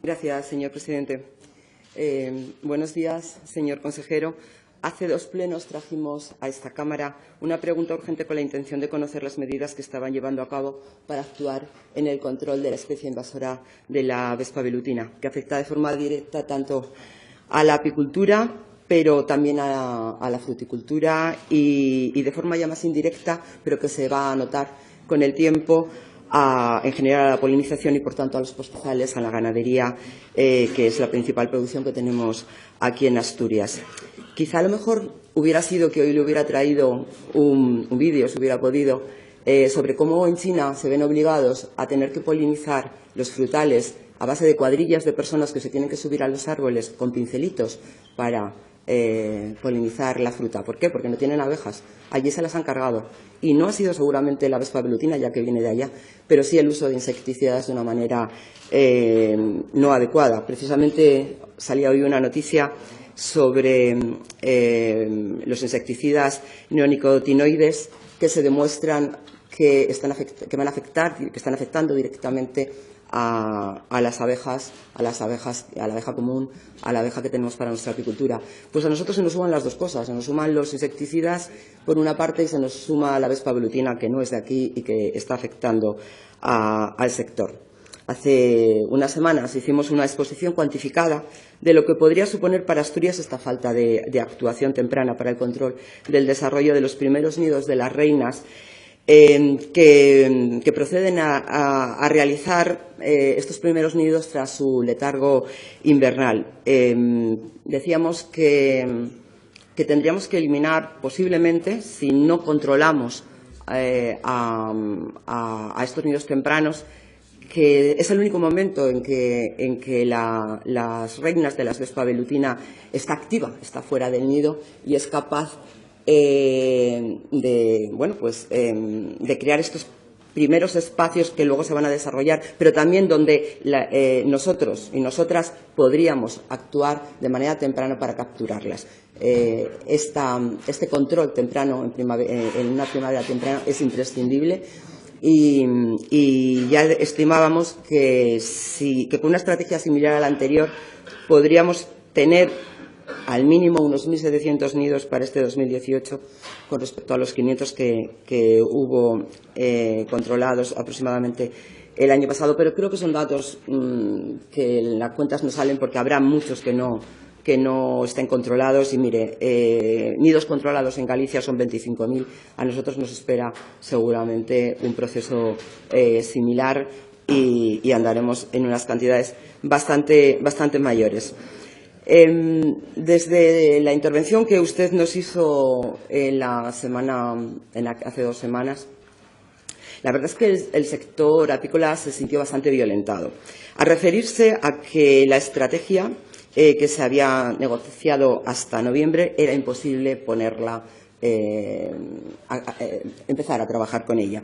Gracias, señor presidente. Buenos días, señor consejero. Hace 2 plenos trajimos a esta Cámara una pregunta urgente con la intención de conocer las medidas que estaban llevando a cabo para actuar en el control de la especie invasora de la vespa velutina, que afecta de forma directa tanto a la apicultura, pero también a la fruticultura y de forma ya más indirecta, pero que se va a notar con el tiempo, en general a la polinización y, por tanto, a los pastizales, a la ganadería, que es la principal producción que tenemos aquí en Asturias. Quizá a lo mejor hubiera sido que hoy le hubiera traído un vídeo, si hubiera podido, sobre cómo en China se ven obligados a tener que polinizar los frutales a base de cuadrillas de personas que se tienen que subir a los árboles con pincelitos para polinizar la fruta. ¿Por qué? Porque no tienen abejas. Allí se las han cargado. Y no ha sido seguramente la vespa velutina, ya que viene de allá, pero sí el uso de insecticidas de una manera no adecuada. Precisamente salía hoy una noticia sobre los insecticidas neonicotinoides que se demuestran que van a afectar, que están afectando directamente a las abejas, a la abeja común, a la abeja que tenemos para nuestra apicultura. Pues a nosotros se nos suman las dos cosas, se nos suman los insecticidas por una parte y se nos suma la vespa velutina, que no es de aquí y que está afectando al sector. Hace unas semanas hicimos una exposición cuantificada de lo que podría suponer para Asturias esta falta de actuación temprana para el control del desarrollo de los primeros nidos de las reinas que proceden a realizar estos primeros nidos tras su letargo invernal. Decíamos que tendríamos que eliminar posiblemente, si no controlamos a estos nidos tempranos, que es el único momento en que las reinas de la vespa velutina está activa, está fuera del nido y es capaz de crear estos primeros espacios que luego se van a desarrollar, pero también donde nosotros y nosotras podríamos actuar de manera temprana para capturarlas. Este control temprano en una primavera temprana es imprescindible. Y ya estimábamos que con una estrategia similar a la anterior podríamos tener al mínimo unos 1.700 nidos para este 2018 con respecto a los 500 que hubo controlados aproximadamente el año pasado. Pero creo que son datos que en las cuentas no salen porque habrá muchos que no estén controlados. Y mire, nidos controlados en Galicia son 25.000. A nosotros nos espera seguramente un proceso similar y andaremos en unas cantidades bastante mayores. Desde la intervención que usted nos hizo hace 2 semanas, la verdad es que el sector apícola se sintió bastante violentado. Al referirse a que la estrategia que se había negociado hasta noviembre era imposible empezar a trabajar con ella.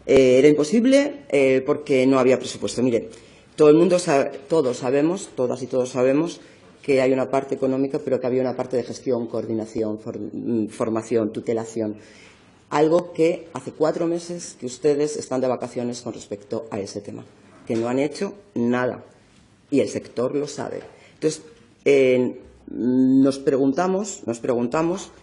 Era imposible porque no había presupuesto. Mire, todos sabemos, todas y todos sabemos, que hay una parte económica, pero que había una parte de gestión, coordinación, formación, tutelación. Algo que hace 4 meses que ustedes están de vacaciones con respecto a ese tema, que no han hecho nada y el sector lo sabe. Entonces, nos preguntamos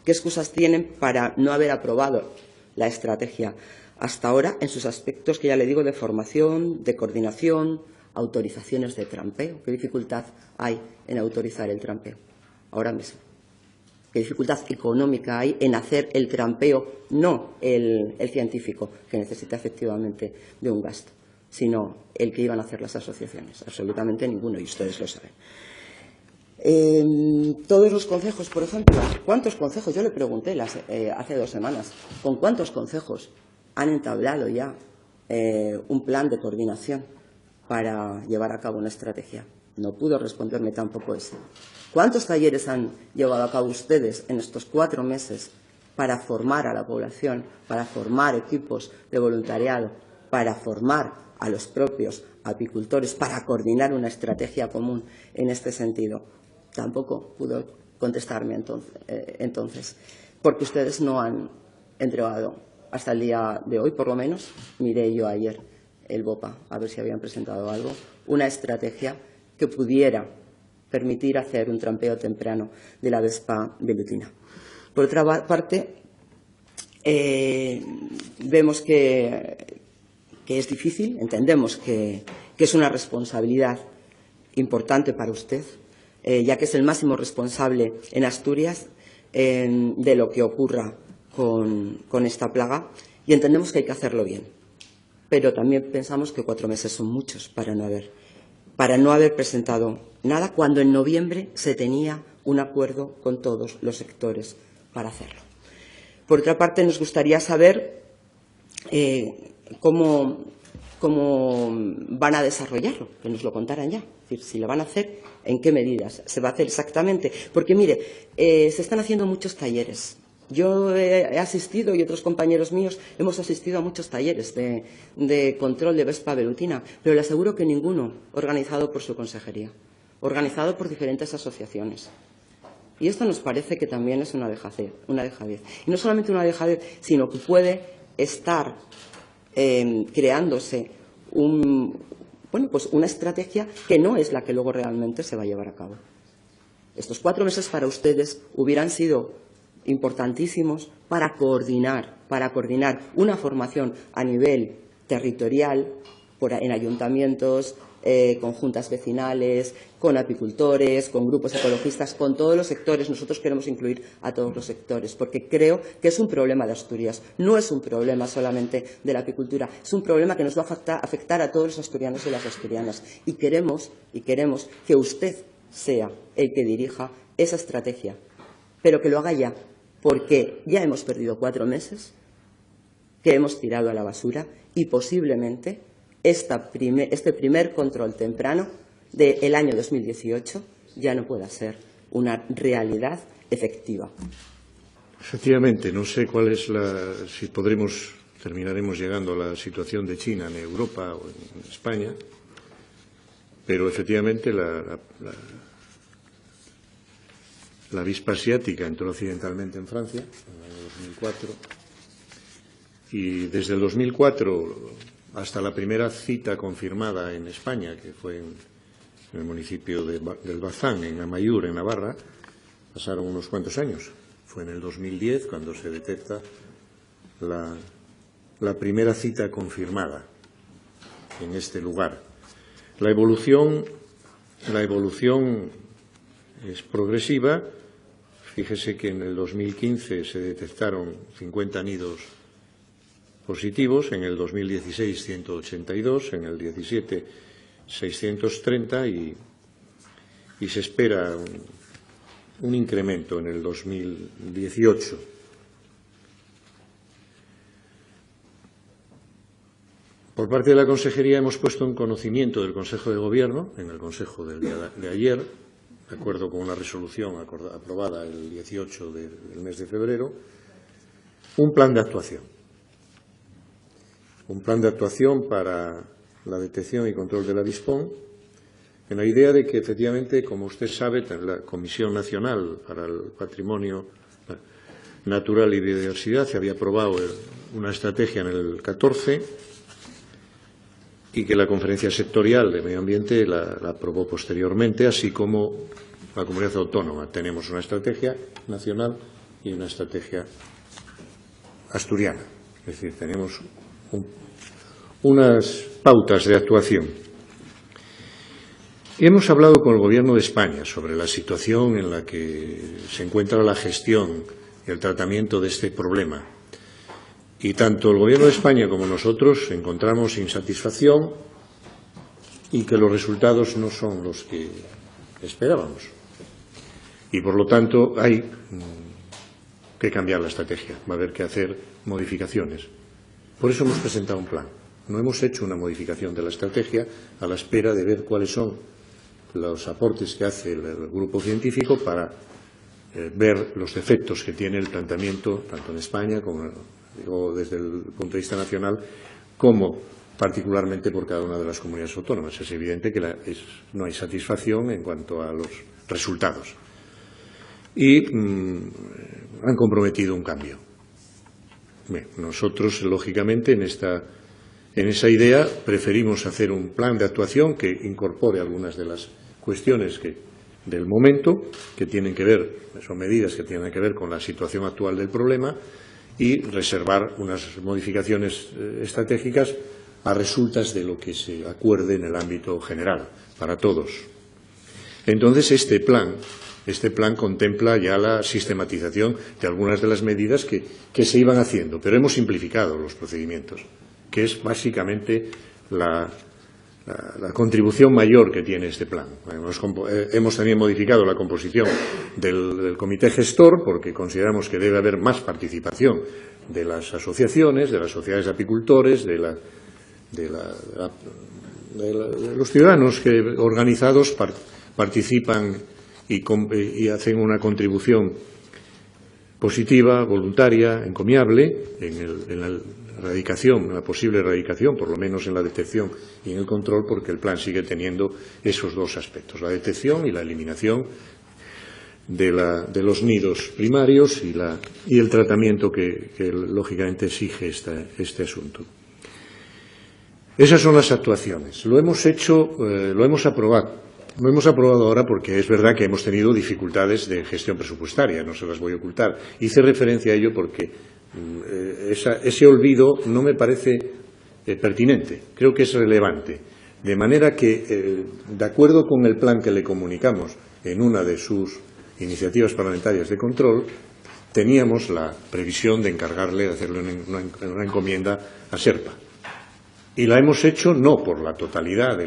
qué excusas tienen para no haber aprobado la estrategia hasta ahora en sus aspectos, que ya le digo, de formación, de coordinación, autorizaciones de trampeo. ¿Qué dificultad hay en autorizar el trampeo ahora mismo? ¿Qué dificultad económica hay en hacer el trampeo, no el científico, que necesita efectivamente de un gasto, sino el que iban a hacer las asociaciones? Absolutamente ninguno, y ustedes lo saben. Todos los concejos, por ejemplo, ¿cuántos concejos? Yo le pregunté hace 2 semanas, ¿con cuántos concejos han entablado ya un plan de coordinación para llevar a cabo una estrategia? No pudo responderme tampoco eso. ¿Cuántos talleres han llevado a cabo ustedes en estos 4 meses para formar a la población, para formar equipos de voluntariado, para formar a los propios apicultores, para coordinar una estrategia común en este sentido? Tampoco pudo contestarme entonces, porque ustedes no han entregado hasta el día de hoy, por lo menos, miré yo ayer el BOPA, a ver si habían presentado algo, una estrategia que pudiera permitir hacer un trampeo temprano de la Vespa velutina. Por otra parte, vemos que es difícil, entendemos que es una responsabilidad importante para usted, ya que es el máximo responsable en Asturias de lo que ocurra con esta plaga, y entendemos que hay que hacerlo bien. Pero también pensamos que 4 meses son muchos para no haber presentado nada, cuando en noviembre se tenía un acuerdo con todos los sectores para hacerlo. Por otra parte, nos gustaría saber cómo van a desarrollarlo, que nos lo contaran ya. Es decir, si lo van a hacer, ¿en qué medidas se va a hacer exactamente? Porque, mire, se están haciendo muchos talleres. Yo he asistido, y otros compañeros míos hemos asistido a muchos talleres de control de Vespa velutina, pero le aseguro que ninguno organizado por su consejería, organizado por diferentes asociaciones. Y esto nos parece que también es una dejadez. Y no solamente una dejadez, sino que puede estar creándose una estrategia que no es la que luego realmente se va a llevar a cabo. Estos 4 meses para ustedes hubieran sido importantísimos para coordinar una formación a nivel territorial, en ayuntamientos, con juntas vecinales, con apicultores, con grupos ecologistas, con todos los sectores. Nosotros queremos incluir a todos los sectores, porque creo que es un problema de Asturias. No es un problema solamente de la apicultura, es un problema que nos va a afectar a todos los asturianos y las asturianas. Y queremos que usted sea el que dirija esa estrategia, pero que lo haga ya, porque ya hemos perdido 4 meses que hemos tirado a la basura, y posiblemente este primer control temprano del año 2018 ya no pueda ser una realidad efectiva. Efectivamente, no sé si terminaremos llegando a la situación de China en Europa o en España, pero efectivamente la avispa asiática entró accidentalmente en Francia en el año 2004, y desde el 2004 hasta la primera cita confirmada en España, que fue en el municipio del Bazán, en Amaiur, en Navarra, pasaron unos cuantos años. Fue en el 2010 cuando se detecta la primera cita confirmada en este lugar. La evolución es progresiva. Fíjese que en el 2015 se detectaron 50 nidos positivos, en el 2016 182, en el 17 630 y se espera un incremento en el 2018. Por parte de la Consejería hemos puesto en conocimiento del Consejo de Gobierno, en el Consejo del día de ayer, de acuerdo con una resolución aprobada el 18 del mes de febrero, un plan de actuación. Un plan de actuación para la detección y control del avispón, en la idea de que, efectivamente, como usted sabe, la Comisión Nacional para el Patrimonio Natural y Biodiversidad se había aprobado una estrategia en el 14 y que la Conferencia Sectorial de Medio Ambiente la aprobó posteriormente, así como la Comunidad Autónoma. Tenemos una estrategia nacional y una estrategia asturiana. Es decir, tenemos unas pautas de actuación. Y hemos hablado con el Gobierno de España sobre la situación en la que se encuentra la gestión y el tratamiento de este problema. Y tanto el Gobierno de España como nosotros encontramos insatisfacción y que los resultados no son los que esperábamos. Y, por lo tanto, hay que cambiar la estrategia. Va a haber que hacer modificaciones. Por eso hemos presentado un plan. No hemos hecho una modificación de la estrategia a la espera de ver cuáles son los aportes que hace el grupo científico para ver los efectos que tiene el planteamiento, tanto en España como desde el punto de vista nacional, como particularmente por cada una de las comunidades autónomas. Es evidente que no hay satisfacción en cuanto a los resultados. Y han comprometido un cambio. Bien, nosotros, lógicamente, en esa idea preferimos hacer un plan de actuación que incorpore algunas de las cuestiones del momento, que tienen que ver, son medidas que tienen que ver con la situación actual del problema, y reservar unas modificaciones estratégicas a resultas de lo que se acuerde en el ámbito general, para todos. Entonces, este plan contempla ya la sistematización de algunas de las medidas que se iban haciendo, pero hemos simplificado los procedimientos, que es básicamente la contribución mayor que tiene este plan. Hemos también modificado la composición del comité gestor, porque consideramos que debe haber más participación de las asociaciones, de las sociedades de apicultores, de los ciudadanos que organizados participan y hacen una contribución positiva, voluntaria, encomiable en la erradicación, en la posible erradicación, por lo menos en la detección y en el control, porque el plan sigue teniendo esos dos aspectos, la detección y la eliminación de los nidos primarios y el tratamiento que lógicamente exige este asunto. Esas son las actuaciones. Lo hemos aprobado. Lo hemos aprobado ahora porque es verdad que hemos tenido dificultades de gestión presupuestaria, no se las voy a ocultar. Hice referencia a ello porque ese olvido no me parece pertinente, creo que es relevante. De manera que, de acuerdo con el plan que le comunicamos en una de sus iniciativas parlamentarias de control, teníamos la previsión de encargarle de hacerle una encomienda a Serpa. Y la hemos hecho no por la totalidad de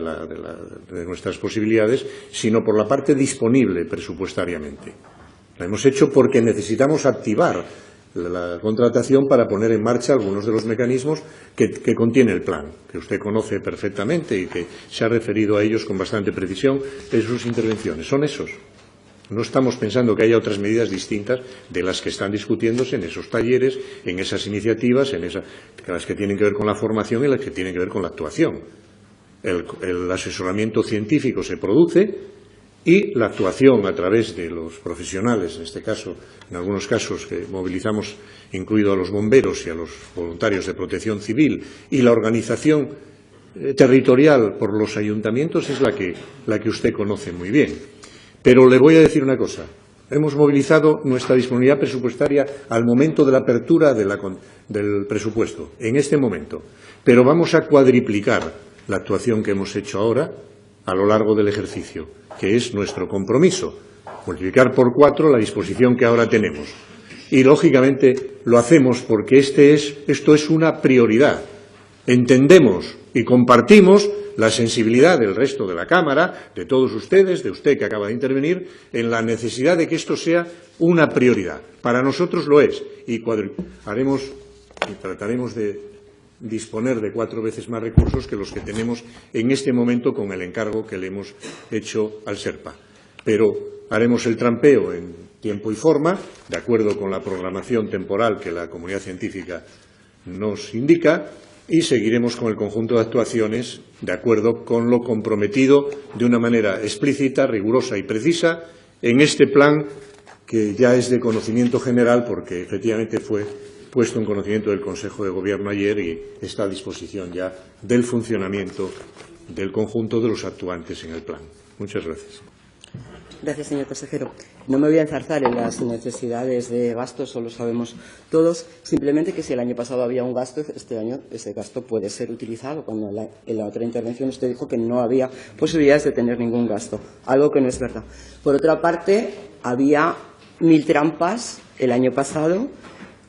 nuestras posibilidades, sino por la parte disponible presupuestariamente. La hemos hecho porque necesitamos activar la contratación para poner en marcha algunos de los mecanismos que contiene el plan, que usted conoce perfectamente y que se ha referido a ellos con bastante precisión en sus intervenciones. Son esos. No estamos pensando que haya otras medidas distintas de las que están discutiéndose en esos talleres, en esas iniciativas, las que tienen que ver con la formación y las que tienen que ver con la actuación. El asesoramiento científico se produce y la actuación a través de los profesionales, en este caso, en algunos casos que movilizamos, incluido a los bomberos y a los voluntarios de protección civil, y la organización territorial por los ayuntamientos es la que usted conoce muy bien. Pero le voy a decir una cosa. Hemos movilizado nuestra disponibilidad presupuestaria al momento de la apertura del presupuesto, en este momento. Pero vamos a cuadriplicar la actuación que hemos hecho ahora a lo largo del ejercicio, que es nuestro compromiso, multiplicar por 4 la disposición que ahora tenemos. Y, lógicamente, lo hacemos porque esto es una prioridad. Entendemos y compartimos la sensibilidad del resto de la Cámara, de todos ustedes, de usted que acaba de intervenir, en la necesidad de que esto sea una prioridad. Para nosotros lo es y trataremos de disponer de 4 veces más recursos que los que tenemos en este momento con el encargo que le hemos hecho al Serpa. Pero haremos el trampeo en tiempo y forma, de acuerdo con la programación temporal que la comunidad científica nos indica, y seguiremos con el conjunto de actuaciones de acuerdo con lo comprometido de una manera explícita, rigurosa y precisa en este plan que ya es de conocimiento general porque efectivamente fue puesto en conocimiento del Consejo de Gobierno ayer y está a disposición ya del funcionamiento del conjunto de los actuantes en el plan. Muchas gracias. Gracias, señor consejero. No me voy a enzarzar en las necesidades de gasto, eso lo sabemos todos. Simplemente que si el año pasado había un gasto, este año ese gasto puede ser utilizado. Cuando en la otra intervención usted dijo que no había posibilidades de tener ningún gasto, algo que no es verdad. Por otra parte, había 1000 trampas el año pasado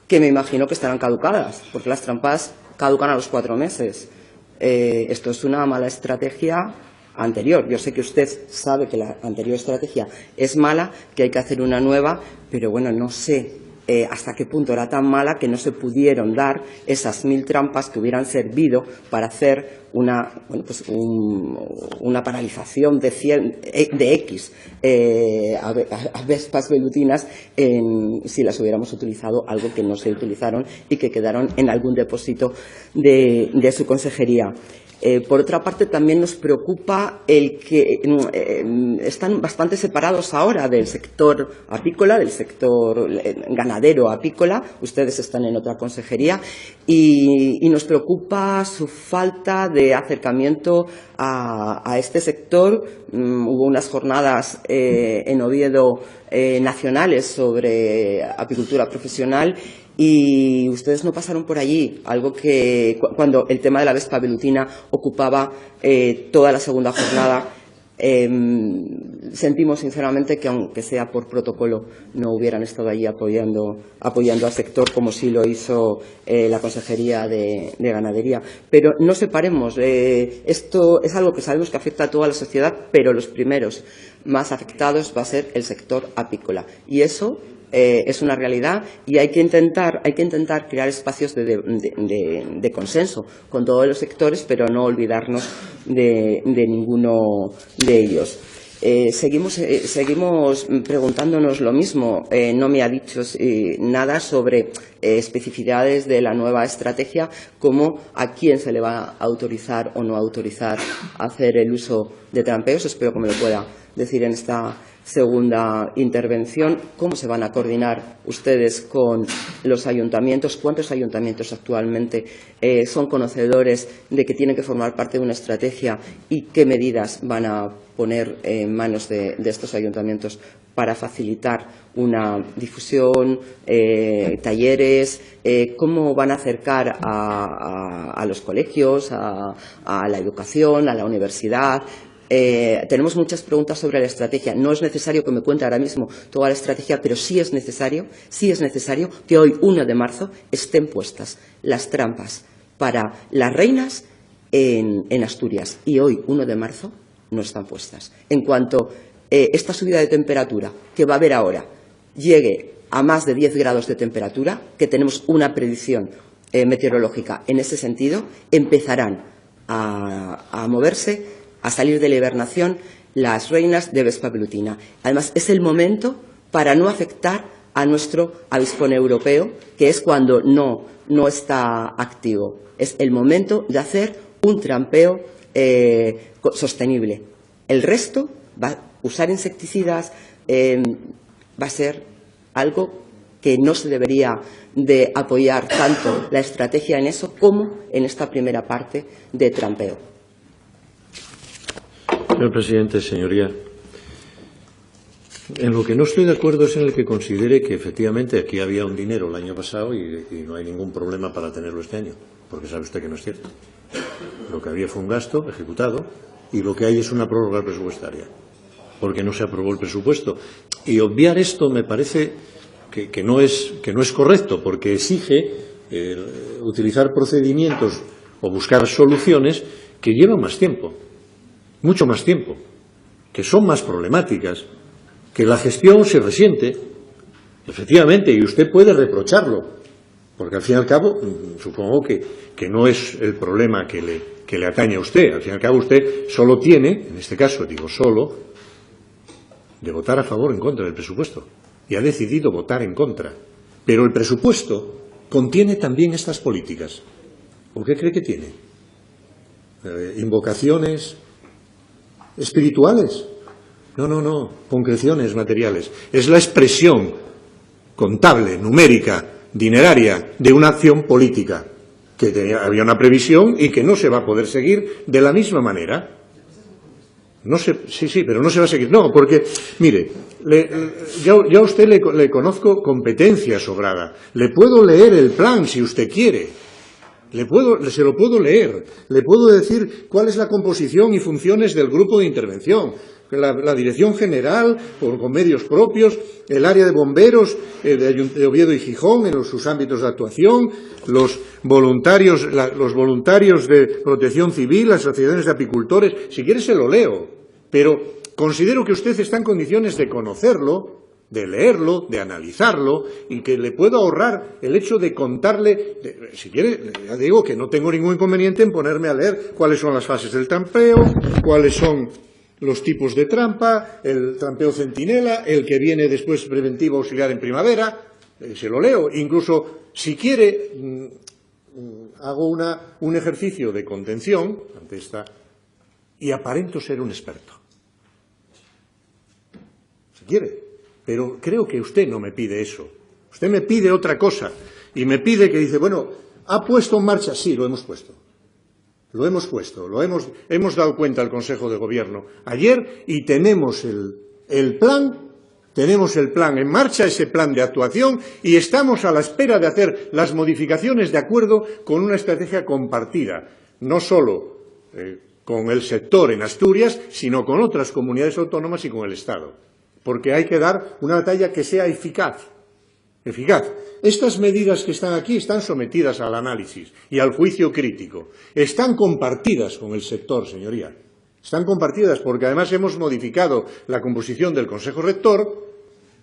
que me imagino que estarán caducadas, porque las trampas caducan a los 4 meses. Esto es una mala estrategia anterior. Yo sé que usted sabe que la anterior estrategia es mala, que hay que hacer una nueva, pero bueno, no sé hasta qué punto era tan mala que no se pudieron dar esas 1000 trampas que hubieran servido para hacer una paralización de X avispas velutinas si las hubiéramos utilizado, algo que no se utilizaron y que quedaron en algún depósito de su consejería. Por otra parte, también nos preocupa el que están bastante separados ahora del sector apícola, del sector ganadero apícola. Ustedes están en otra consejería y nos preocupa su falta de acercamiento a este sector. Hubo unas jornadas en Oviedo nacionales sobre apicultura profesional y ustedes no pasaron por allí, algo que cuando el tema de la vespa velutina ocupaba toda la segunda jornada. Sentimos sinceramente que, aunque sea por protocolo, no hubieran estado allí apoyando al sector como sí lo hizo la Consejería de Ganadería. Pero no separemos, esto es algo que sabemos que afecta a toda la sociedad, pero los primeros más afectados va a ser el sector apícola. Y eso es una realidad y hay que intentar crear espacios de consenso con todos los sectores, pero no olvidarnos de ninguno de ellos. Seguimos preguntándonos lo mismo. No me ha dicho nada sobre especificidades de la nueva estrategia, como a quién se le va a autorizar o no autorizar hacer el uso de trampeos. Espero que me lo pueda decir en esta segunda intervención. ¿Cómo se van a coordinar ustedes con los ayuntamientos? ¿Cuántos ayuntamientos actualmente son conocedores de que tienen que formar parte de una estrategia y qué medidas van a poner en manos de estos ayuntamientos para facilitar una difusión, talleres? ¿Cómo van a acercar a los colegios, a la educación, a la universidad? Tenemos muchas preguntas sobre la estrategia. No es necesario que me cuente ahora mismo toda la estrategia, pero sí es necesario que hoy, 1 de marzo, estén puestas las trampas para las reinas en Asturias. Y hoy, 1 de marzo, no están puestas. En cuanto esta subida de temperatura que va a haber ahora llegue a más de 10 grados de temperatura, que tenemos una predicción meteorológica en ese sentido, empezarán a moverse, a salir de la hibernación, las reinas de vespa velutina. Además, es el momento para no afectar a nuestro avispón europeo, que es cuando no está activo. Es el momento de hacer un trampeo sostenible. El resto, usar insecticidas, va a ser algo que no se debería de apoyar tanto la estrategia en eso como en esta primera parte de trampeo. Señor presidente, señoría, en lo que no estoy de acuerdo es en el que considere que efectivamente aquí había un dinero el año pasado y no hay ningún problema para tenerlo este año, porque sabe usted que no es cierto. Lo que había fue un gasto ejecutado y lo que hay es una prórroga presupuestaria, porque no se aprobó el presupuesto. Y obviar esto me parece que no es correcto, porque exige utilizar procedimientos o buscar soluciones que llevan más tiempo. Mucho más tiempo, que son más problemáticas, que la gestión se resiente, efectivamente, y usted puede reprocharlo, porque al fin y al cabo, supongo que no es el problema que le atañe a usted. Al fin y al cabo usted solo tiene, en este caso digo solo, de votar a favor o en contra del presupuesto, y ha decidido votar en contra. Pero el presupuesto contiene también estas políticas. ¿Por qué cree que tiene? Invocaciones espirituales. No, concreciones materiales. Es la expresión contable, numérica, dineraria de una acción política que había una previsión y que no se va a poder seguir de la misma manera. Sí, pero no se va a seguir. No, porque, mire, ya a usted le conozco competencia sobrada. Le puedo leer el plan si usted quiere. Se lo puedo leer, le puedo decir cuál es la composición y funciones del grupo de intervención, la dirección general, con medios propios, el área de bomberos de Oviedo y Gijón en sus ámbitos de actuación, los voluntarios de protección civil, las asociaciones de apicultores. Si quiere se lo leo, pero considero que usted está en condiciones de conocerlo, de leerlo, de analizarlo, y que le puedo ahorrar el hecho de contarle, si quiere, ya digo que no tengo ningún inconveniente en ponerme a leer cuáles son las fases del trampeo, cuáles son los tipos de trampa, el trampeo centinela, el que viene después preventivo auxiliar en primavera, se lo leo. Incluso, si quiere, hago un ejercicio de contención ante esta y aparento ser un experto. Si quiere, pero creo que usted no me pide eso. Usted me pide otra cosa y me pide que dice, bueno, ¿ha puesto en marcha? Sí, lo hemos puesto. Lo hemos puesto, hemos dado cuenta al Consejo de Gobierno ayer y tenemos el plan en marcha, ese plan de actuación, y estamos a la espera de hacer las modificaciones de acuerdo con una estrategia compartida, no solo con el sector en Asturias, sino con otras comunidades autónomas y con el Estado, porque hay que dar una batalla que sea eficaz. Estas medidas que están aquí están sometidas al análisis y al juicio crítico. Están compartidas con el sector, señoría. Están compartidas porque además hemos modificado la composición del Consejo Rector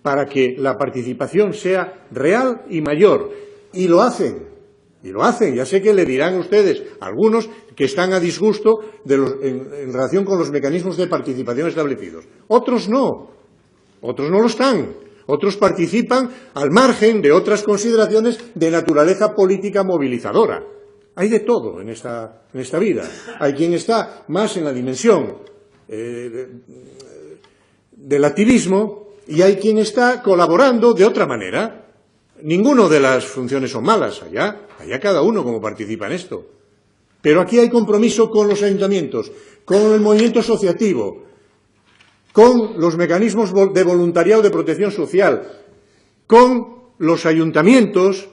para que la participación sea real y mayor. Y lo hacen. Ya sé que le dirán ustedes, algunos, que están a disgusto en relación con los mecanismos de participación establecidos. Otros no lo están. Otros participan al margen de otras consideraciones de naturaleza política movilizadora. Hay de todo en esta vida. Hay quien está más en la dimensión del activismo y hay quien está colaborando de otra manera. Ninguna de las funciones son malas. Allá cada uno como participa en esto. Pero aquí hay compromiso con los ayuntamientos, con el movimiento asociativo, con los mecanismos de voluntariado de protección social, con los ayuntamientos,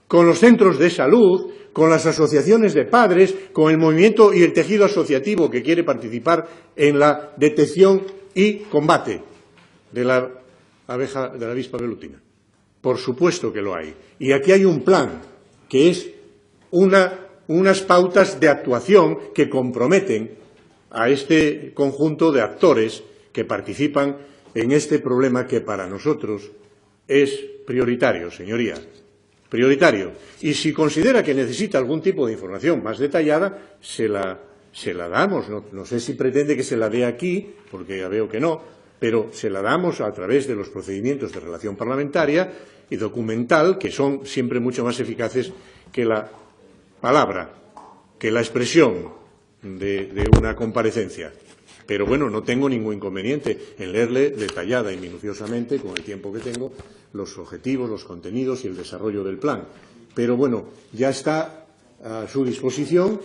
con los centros de salud, con las asociaciones de padres, con el movimiento y el tejido asociativo que quiere participar en la detección y combate de la avispa velutina. Por supuesto que lo hay. Y aquí hay un plan que es unas pautas de actuación que comprometen a este conjunto de actores que participan en este problema que para nosotros es prioritario, señoría, prioritario. Y si considera que necesita algún tipo de información más detallada, se la damos. No sé si pretende que se la dé aquí, porque ya veo que no, pero se la damos a través de los procedimientos de relación parlamentaria y documental, que son siempre mucho más eficaces que la palabra, que la expresión de una comparecencia. Pero bueno, no tengo ningún inconveniente en leerle detallada y minuciosamente, con el tiempo que tengo, los objetivos, los contenidos y el desarrollo del plan. Pero bueno, ya está a su disposición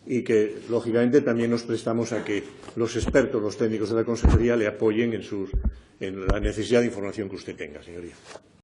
y que, lógicamente, también nos prestamos a que los expertos, los técnicos de la Consejería, le apoyen en la necesidad de información que usted tenga, señoría.